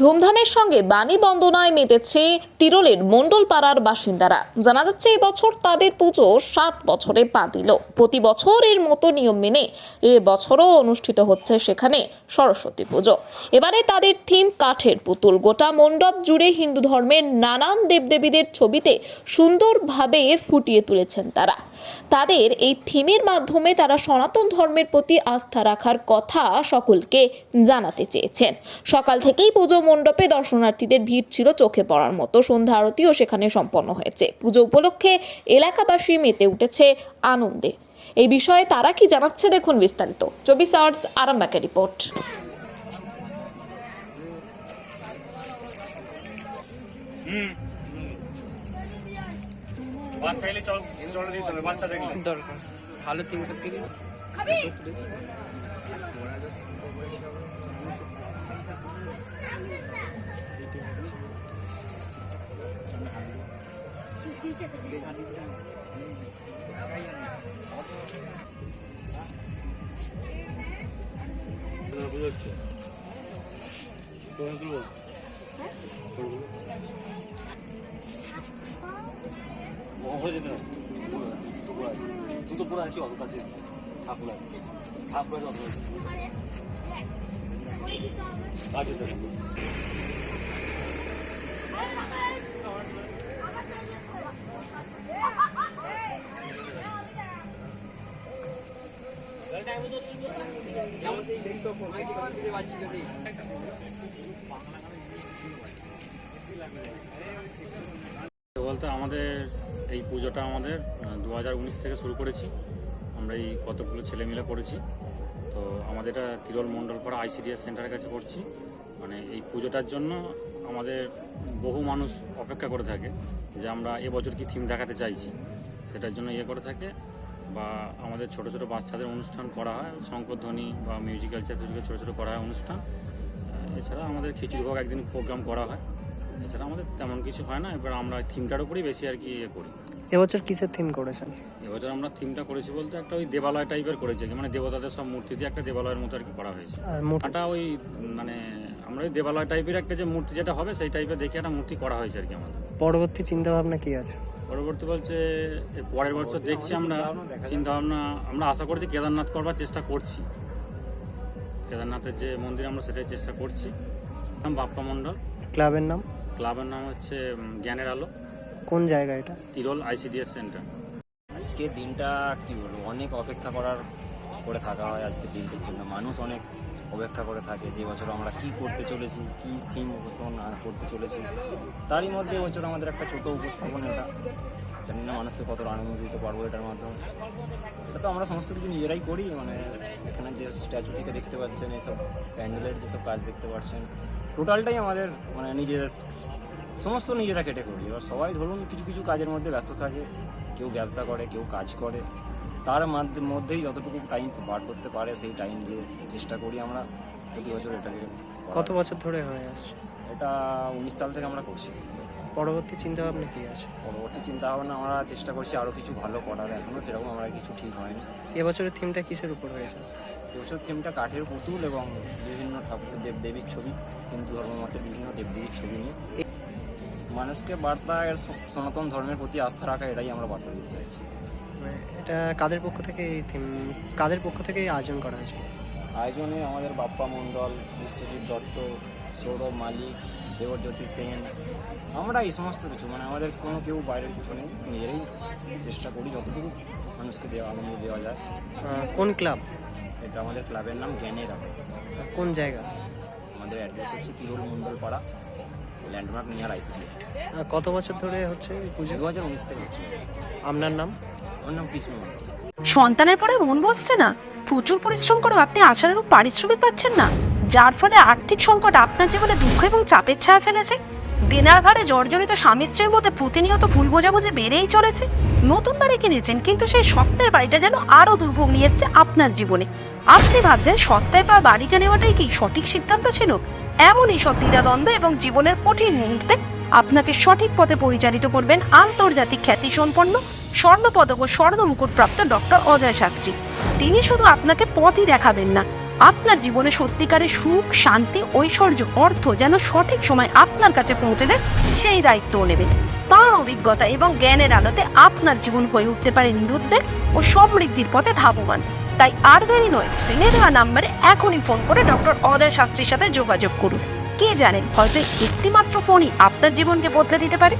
ধুমধামের সঙ্গে বাণী বন্দনায় মেতেছে তিরোলের মণ্ডলপাড়ার বাসিন্দারা। জানা যাচ্ছে এই বছর তাদের পুজো 7 বছরে পা দিল। প্রতি বছরের মতো নিয়ম মেনে এবছরও অনুষ্ঠিত হচ্ছে সেখানে সরস্বতী পুজো। এবারে তাদের থিম কাঠের পুতুল। গোটা মণ্ডপ জুড়ে হিন্দু ধর্মের নানান দেবদেবীদের ছবিতে সুন্দরভাবে ফুটিয়ে তুলেছেন তারা। তাদের এই থিমের মাধ্যমে তারা সনাতন ধর্মের প্রতি আস্থা রাখার কথা সকলকে জানাতে চেয়েছেন। সকাল থেকেই পুজো মণ্ডপে দর্শনার্থীদের ভিড় ছিল চোখে পড়ার মতো। সন্ধ্যা আরতিও সেখানে সম্পন্ন হয়েছে। পুজো উপলক্ষে এলাকাবাসী মেতে উঠেছে আনন্দে। এই বিষয়ে তারা কি জানাচ্ছে দেখুন বিস্তারিত। 24 আওয়ার্স আরামবাগের রিপোর্ট। বাচ্চা এলে চল দিয়ে চলে, বাচ্চা দেখলে দরকার ভালো টিম করতে গেলে বুঝাচ্ছে জুতো পরে আছি অত কাছে ঠাকুর আছে ঠাকুর আছে বলতে আমাদের এই পুজোটা আমাদের 2019 থেকে শুরু করেছি। আমরা এই কতগুলো ছেলে মিলে করেছি। তো আমাদের এটা তিরোল মণ্ডলপাড়া ICDS সেন্টারের কাছে করছি। মানে এই পুজোটার জন্য আমাদের বহু মানুষ অপেক্ষা করে থাকে যে আমরা এবছর কি থিম দেখাতে চাইছি, সেটার জন্য করে থাকে। বা আমাদের ছোট ছোট বাচ্চাদের অনুষ্ঠান করা হয়, শঙ্করধ্বনি বা মিউজিক্যাল চেয়ার ছোটো ছোটো করা হয় অনুষ্ঠান। এছাড়া আমাদের খিচুড়ি ভোগ একদিন প্রোগ্রাম করা হয়। এছাড়া আমাদের তেমন কিছু হয় না। এবার আমরা থিমটার উপরেই বেশি আর কি করি। এবছর কিসের থিম করেছেন? এবছর আমরা থিমটা করেছি বলতে একটা ওই দেবালয় টাইপের করেছি, মানে দেবতাদের সব মূর্তি দিয়ে একটা দেবালয়ের মতো আর কি করা হয়েছে। আর একটা ওই মানে আমরা ওই দেবালয় টাইপের একটা যে মূর্তি যেটা হবে সেই টাইপের দেখে একটা মূর্তি করা হয়েছে আর কি আমাদের। পরবর্তী চিন্তা ভাবনা কি আছে? পরবর্তী বলছে পরের বছর দেখছি আমরা চিন্তা ভাবনা, আমরা আশা করছি কেদারনাথ করবার চেষ্টা করছি। কেদারনাথের যে মন্দির আমরা সেটাই চেষ্টা করছি। নাম বাপ্পা মণ্ডল। ক্লাবের নাম? ক্লাবের নাম হচ্ছে জ্ঞানের আলো। কোন জায়গা এটা? Tirol ICDS centre. আজকে দিনটা কি বলবো, অনেক অপেক্ষা করে থাকা হয় আজকের দিনটির জন্য। মানুষ অনেক অপেক্ষা করে থাকে যে বছর আমরা কি করতে চলেছি, কি থিম উপস্থাপন করতে চলেছি। তারই মধ্যে বছর আমাদের একটা ছোট উপস্থাপন, এটা জানি না মানুষকে কত আনন্দ দিতে পারবো এটার মাধ্যমে। এটা তো আমরা সমস্ত কিছু নিজেরাই করি। মানে সেখানে যে স্ট্যাচু থেকে দেখতে পাচ্ছেন, এইসব প্যান্ডেলের যেসব কাজ দেখতে পাচ্ছেন, টোটালটাই আমাদের মানে নিজেদের সমস্ত নিজেরা কেটে করি। এবার সবাই ধরুন কিছু কিছু কাজের মধ্যে ব্যস্ত থাকে, কেউ ব্যবসা করে, কেউ কাজ করে। তার মধ্যেই যতটুকু টাইম বার করতে পারে সেই টাইম দিয়ে চেষ্টা করি আমরা প্রতি বছর এটাকে। কত বছর ধরে হয়ে আসছে এটা? 19 সাল থেকে আমরা করছি। পরবর্তী চিন্তা ভাবনা কি আছে? পরবর্তী চিন্তা ভাবনা আমরা চেষ্টা করছি আরও কিছু ভালো করার। এখনও সেরকম আমরা কিছু ঠিক হয়নি। এবছরের থিমটা কিসের উপর হয়েছে? এবছর থিমটা কাঠের পুতুল এবং বিভিন্ন ঠাকুর দেবদেবীর ছবি, হিন্দু ধর্মমতের বিভিন্ন দেবদেবীর ছবি নিয়ে মানুষকে বার্তা, সনাতন ধর্মের প্রতি আস্থা রাখা, এটাই আমরা বার্তা দিতে চাইছি। এটা কাদের পক্ষ থেকে এই থিম, কাদের পক্ষ থেকে এই আয়োজন করা হয়েছে? আয়োজনে আমাদের বাপ্পা মণ্ডল, বিশ্বজিৎ দত্ত, সৌরভ মালিক, দেবজ্যোতি সেন, আমরা এই সমস্ত কিছু, মানে আমাদের কোনো কেউ বাইরের কিছু নেই, নিজেরাই চেষ্টা করি যতটুকু মানুষকে আনন্দ দেওয়া যায়। কোন ক্লাব এটা? আমাদের ক্লাবের নাম জ্ঞানের আলো। কোন জায়গা? আমাদের অ্যাড্রেস হচ্ছে Tirol Mondalpara, landmark near ICDS। কত বছর ধরে হচ্ছে এই পুজো? 2019 থেকে হচ্ছে। আপনার নাম? আমার নাম কৃষ্ণ মণ্ডল। সন্তানের পরে মন বসছে না, প্রচুর পরিশ্রম করেও আপনি আশানুরূপ পারিশ্রমিক পাচ্ছেন না, যার ফলে আর্থিক সংকট আপনার জীবনে দুঃখ এবং চাপের ছায়া ফেলেছে। দেনার ভারে জর্জরিত স্বামী স্ত্রীর মধ্যে প্রতিনিয়ত ভুল বোঝাবুঝি বেড়েই চলেছে। নতুন বাড়ি কিনেছেন, কিন্তু সেই স্বপ্নের বাড়িটা যেন আরও দুর্ভোগ নিয়ে যাচ্ছে আপনার জীবনে। আপনি ভাবছেন সস্তায় পাওয়া বাড়িটা নেওয়াটাই কি সঠিক সিদ্ধান্ত ছিল? এমনই সব দ্বিধাদ্বন্দ্ব এবং জীবনের কঠিন মুহূর্তে আপনাকে সঠিক পথে পরিচালিত করবেন আন্তর্জাতিক খ্যাতিসম্পন্ন স্বর্ণপদক ও স্বর্ণ মুকুটপ্রাপ্ত ডক্টর অজয় শাস্ত্রী। তিনি শুধু আপনাকে পথই দেখাবেন না, আপনার জীবনে সত্যিকারের সুখ, শান্তি, ঐশ্বর্য, অর্থ যেন সঠিক সময় আপনার কাছে পৌঁছে দেয়, সেই দায়িত্বও নেবেন। তার অভিজ্ঞতা এবং জ্ঞানের আলোতে আপনার জীবন হয়ে উঠতে পারে নিরুদ্বেগ ও সমৃদ্ধির পথে ধাবমান। তাই আর দেরি নয়, স্ক্রিনে দেওয়া নাম্বারে এখনই ফোন করে ডক্টর অদয় শাস্ত্রীর সাথে যোগাযোগ করুন। কে জানেন, হয়তো একটি মাত্র ফোনই আপনার জীবনকে বদলে দিতে পারে।